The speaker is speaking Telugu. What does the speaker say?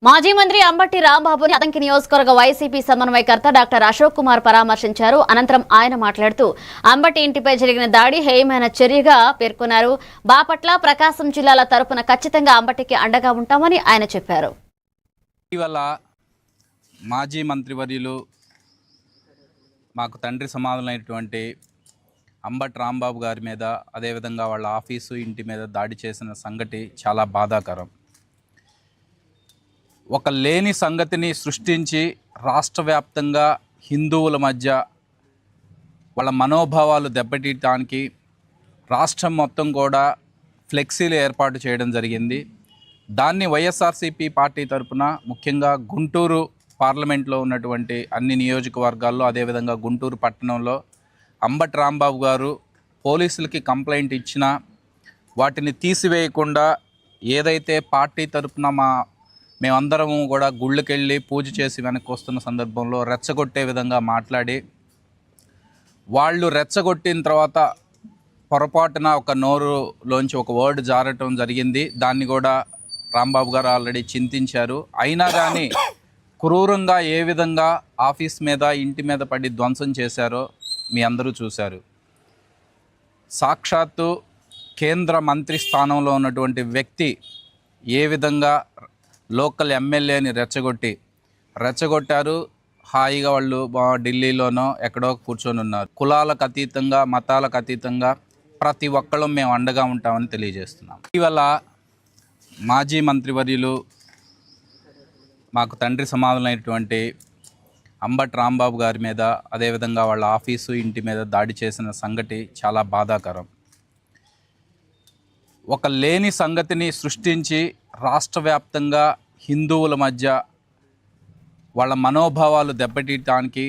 మాజీ మంత్రి అంబటి రాంబాబుని అతంకి నియోజకవర్గ వైసీపీ సమన్వయకర్త డాక్టర్ అశోక్ కుమార్ పరామర్శించారు. అనంతరం ఆయన మాట్లాడుతూ అంబటి ఇంటిపై జరిగిన దాడి హేయమైన చర్యగా పేర్కొన్నారు. బాపట్ల, ప్రకాశం జిల్లాల తరపున ఖచ్చితంగా అంబటికి అండగా ఉంటామని ఆయన చెప్పారు. ఇవాళ మాజీ మంత్రివర్యులు మాకు తండ్రి సమానమైనటువంటి అంబటి రాంబాబు గారి మీద, అదేవిధంగా వాళ్ళ ఆఫీసు ఇంటి మీద దాడి చేసిన సంగతి చాలా బాధాకరం. ఒక లేని సంగతిని సృష్టించి రాష్ట్ర వ్యాప్తంగా హిందువుల మధ్య వాళ్ళ మనోభావాలు దెబ్బతీయడానికి రాష్ట్రం మొత్తం కూడా ఫ్లెక్సీలు ఏర్పాటు చేయడం జరిగింది. దాన్ని వైఎస్ఆర్సీపీ పార్టీ తరఫున ముఖ్యంగా గుంటూరు పార్లమెంట్లో ఉన్నటువంటి అన్ని నియోజకవర్గాల్లో, అదేవిధంగా గుంటూరు పట్టణంలో అంబటి రాంబాబు గారు పోలీసులకి కంప్లైంట్ ఇచ్చినా వాటిని తీసివేయకుండా ఏదైతే పార్టీ తరఫున మేమందరము కూడా గుళ్ళకెళ్ళి పూజ చేసి వెనక్కి వస్తున్న సందర్భంలో రెచ్చగొట్టే విధంగా మాట్లాడి, వాళ్ళు రెచ్చగొట్టిన తర్వాత పొరపాటున ఒక నోరులోంచి ఒక వర్డ్ జారటం జరిగింది. దాన్ని కూడా రాంబాబు గారు ఆల్రెడీ చింతించారు. అయినా కానీ క్రూరంగా ఏ విధంగా ఆఫీస్ మీద, ఇంటి మీద పడి ధ్వంసం చేశారో మీ అందరూ చూశారు. సాక్షాత్తు కేంద్ర మంత్రి స్థానంలో ఉన్నటువంటి వ్యక్తి ఏ విధంగా లోకల్ ఎమ్మెల్యేని రెచ్చగొట్టారు. హాయిగా వాళ్ళు ఢిల్లీలోనో ఎక్కడో కూర్చొని ఉన్నారు. కులాలకు అతీతంగా, మతాలకు అతీతంగా ప్రతి ఒక్కళ్ళం మేము అండగా ఉంటామని తెలియజేస్తున్నాం. ఇవాళ మాజీ మంత్రివర్యులు మాకు తండ్రి సమానమైనటువంటి అంబటి రాంబాబు గారి మీద, అదేవిధంగా వాళ్ళ ఆఫీసు ఇంటి మీద దాడి చేసిన సంగతి చాలా బాధాకరం. ఒక లేని సంగతిని సృష్టించి రాష్ట్ర వ్యాప్తంగా హిందువుల మధ్య వాళ్ళ మనోభావాలు దెబ్బతీయడానికి